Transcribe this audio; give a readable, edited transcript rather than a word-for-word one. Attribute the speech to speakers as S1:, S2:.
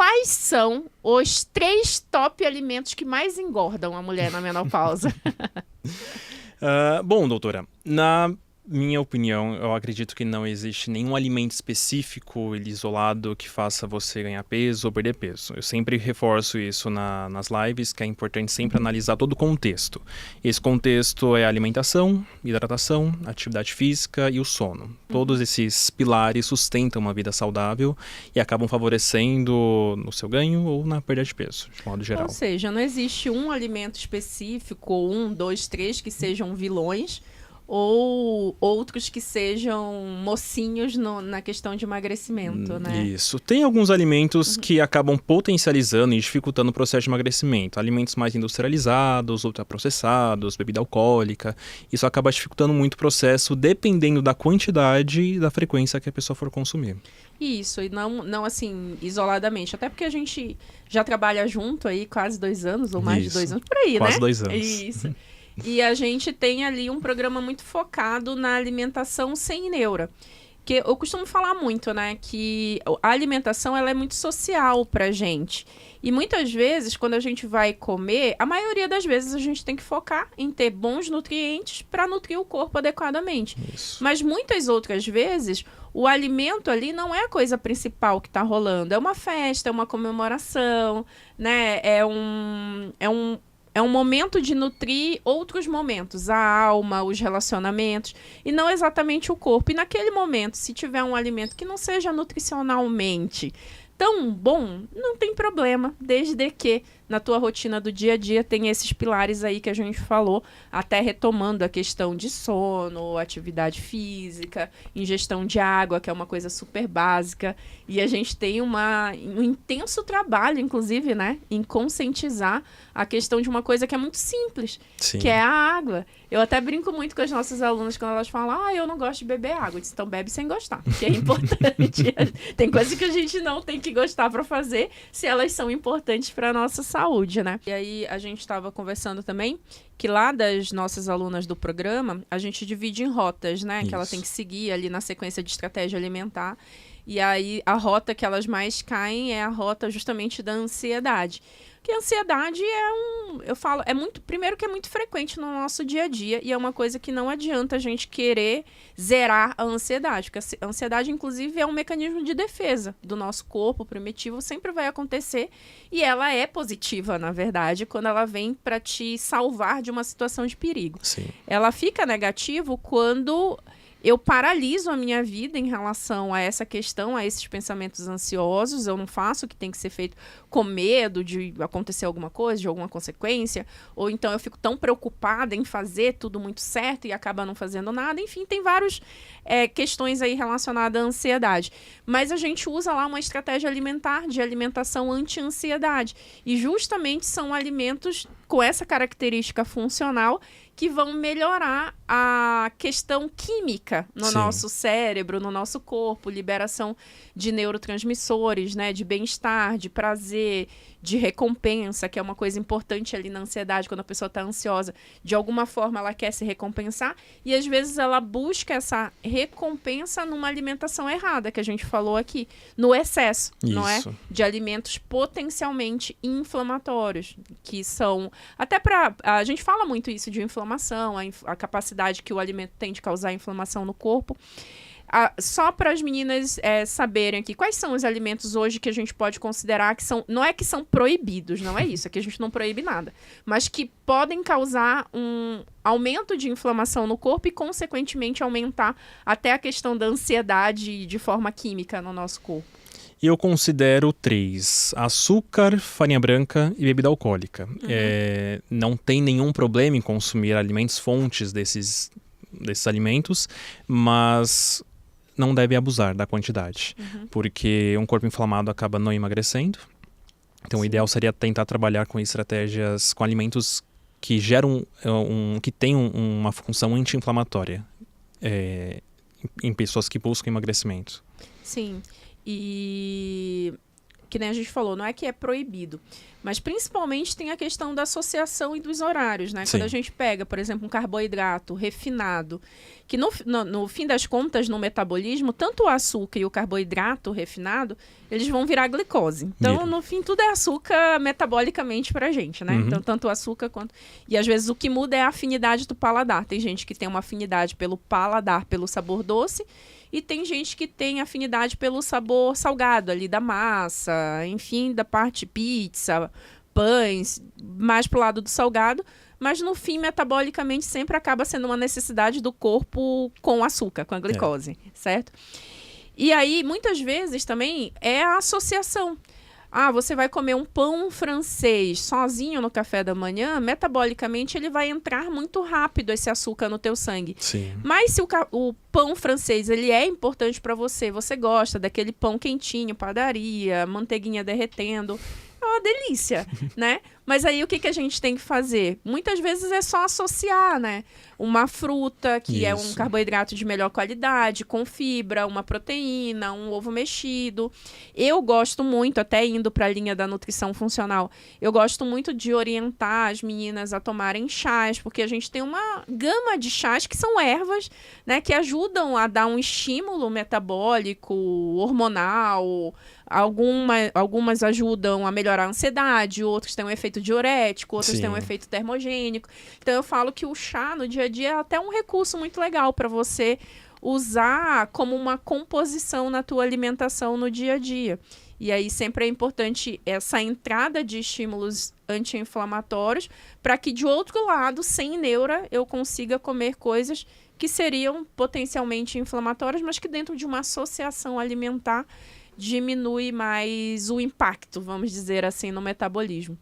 S1: quais são os 3 top alimentos que mais engordam a mulher na menopausa?
S2: Bom, doutora, na minha opinião, eu acredito que não existe nenhum alimento específico, isolado, que faça você ganhar peso ou perder peso. Eu sempre reforço isso nas lives, que é importante sempre analisar todo o contexto. Esse contexto é a alimentação, hidratação, atividade física e o sono. Todos esses pilares sustentam uma vida saudável e acabam favorecendo no seu ganho ou na perda de peso, de modo geral.
S1: Ou seja, não existe um alimento específico, ou 1, 2, 3, que sejam vilões, ou outros que sejam mocinhos na questão de emagrecimento, né?
S2: Isso. Tem alguns alimentos que acabam potencializando e dificultando o processo de emagrecimento. Alimentos mais industrializados, ultraprocessados, bebida alcoólica. Isso acaba dificultando muito o processo, dependendo da quantidade e da frequência que a pessoa for consumir.
S1: Isso, e não assim, isoladamente. Até porque a gente já trabalha junto aí quase 2 anos, ou mais de 2 anos, por aí,
S2: quase
S1: né?
S2: 2 anos.
S1: Isso. E a gente tem ali um programa muito focado na alimentação sem neura. Que eu costumo falar muito, né? Que a alimentação, ela é muito social pra gente. E muitas vezes, quando a gente vai comer, a maioria das vezes a gente tem que focar em ter bons nutrientes para nutrir o corpo adequadamente.
S2: Isso.
S1: Mas muitas outras vezes, o alimento ali não é a coisa principal que está rolando. É uma festa, é uma comemoração, né? É um momento de nutrir outros momentos, a alma, os relacionamentos, e não exatamente o corpo. E naquele momento, se tiver um alimento que não seja nutricionalmente tão bom, não tem problema, desde que na tua rotina do dia a dia tem esses pilares aí que a gente falou, até retomando a questão de sono, atividade física, ingestão de água, que é uma coisa super básica, e a gente tem um intenso trabalho, inclusive, né, em conscientizar a questão de uma coisa que é muito simples,
S2: Sim.
S1: que é a água. Eu até brinco muito com as nossas alunas quando elas falam, eu não gosto de beber água. Eu disse, então bebe sem gostar, que é importante. Tem coisas que a gente não tem que gostar para fazer, se elas são importantes para a nossa saúde, né? E aí a gente estava conversando também que lá das nossas alunas do programa, a gente divide em rotas, né?
S2: Isso.
S1: Que ela tem que seguir ali na sequência de estratégia alimentar. E aí a rota que elas mais caem é a rota justamente da ansiedade. Porque a ansiedade primeiro que é muito frequente no nosso dia a dia e é uma coisa que não adianta a gente querer zerar a ansiedade, porque a ansiedade, inclusive, é um mecanismo de defesa do nosso corpo primitivo, sempre vai acontecer e ela é positiva, na verdade, quando ela vem para te salvar de uma situação de perigo.
S2: Sim.
S1: Ela fica negativo quando eu paraliso a minha vida em relação a essa questão, a esses pensamentos ansiosos. Eu não faço o que tem que ser feito com medo de acontecer alguma coisa, de alguma consequência. Ou então eu fico tão preocupada em fazer tudo muito certo e acaba não fazendo nada. Enfim, tem várias questões aí relacionadas à ansiedade. Mas a gente usa lá uma estratégia alimentar de alimentação anti-ansiedade. E justamente são alimentos com essa característica funcional que vão melhorar a questão química no
S2: Sim.
S1: nosso cérebro, no nosso corpo, liberação de neurotransmissores, né, de bem-estar, de prazer, de recompensa, que é uma coisa importante ali na ansiedade, quando a pessoa está ansiosa, de alguma forma ela quer se recompensar, e às vezes ela busca essa recompensa numa alimentação errada, que a gente falou aqui, no excesso, não é?
S2: Isso.
S1: De alimentos potencialmente inflamatórios, que são, a gente fala muito isso de inflamação, a capacidade que o alimento tem de causar inflamação no corpo. Só para as meninas saberem aqui, quais são os alimentos hoje que a gente pode considerar que são, não é que são proibidos, não é isso, é que a gente não proíbe nada, mas que podem causar um aumento de inflamação no corpo e, consequentemente, aumentar até a questão da ansiedade de forma química no nosso corpo.
S2: Eu considero 3: açúcar, farinha branca e bebida alcoólica. Não tem nenhum problema em consumir alimentos fontes desses alimentos, mas não deve abusar da quantidade, porque um corpo inflamado acaba não emagrecendo. Então, o ideal seria tentar trabalhar com estratégias, com alimentos que geram, que tenham uma função anti-inflamatória em pessoas que buscam emagrecimento.
S1: Sim. E que nem a gente falou, não é que é proibido, mas principalmente tem a questão da associação e dos horários, né?
S2: Sim.
S1: Quando a gente pega, por exemplo, um carboidrato refinado, que no fim das contas, no metabolismo, tanto o açúcar e o carboidrato refinado, eles vão virar glicose. Então,
S2: Vira.
S1: no fim, tudo é açúcar metabolicamente pra gente, né?
S2: Uhum.
S1: Então, tanto o açúcar quanto... E às vezes o que muda é a afinidade do paladar. Tem gente que tem uma afinidade pelo paladar, pelo sabor doce, e tem gente que tem afinidade pelo sabor salgado ali da massa, enfim, da parte pizza, pães, mais pro lado do salgado. Mas no fim, metabolicamente, sempre acaba sendo uma necessidade do corpo com açúcar, com a glicose, certo? E aí, muitas vezes também é a associação. Ah, você vai comer um pão francês sozinho no café da manhã, metabolicamente ele vai entrar muito rápido esse açúcar no teu sangue.
S2: Sim.
S1: Mas se o pão francês ele é importante para você, você gosta daquele pão quentinho, padaria, manteiguinha derretendo, é uma delícia, né? Mas aí o que a gente tem que fazer? Muitas vezes é só associar, né? Uma fruta, que é um
S2: Isso.
S1: carboidrato de melhor qualidade, com fibra, uma proteína, um ovo mexido. Eu gosto muito, até indo para a linha da nutrição funcional, eu gosto muito de orientar as meninas a tomarem chás, porque a gente tem uma gama de chás que são ervas, né? Que ajudam a dar um estímulo metabólico, hormonal. Algumas ajudam a melhorar a ansiedade, outros têm um efeito diurético, outros têm um efeito termogênico. Então eu falo que o chá no dia a dia é até um recurso muito legal para você usar como uma composição na tua alimentação no dia a dia. E aí sempre é importante essa entrada de estímulos anti-inflamatórios para que, de outro lado, sem neura, eu consiga comer coisas que seriam potencialmente inflamatórias, mas que dentro de uma associação alimentar diminui mais o impacto, vamos dizer assim, no metabolismo.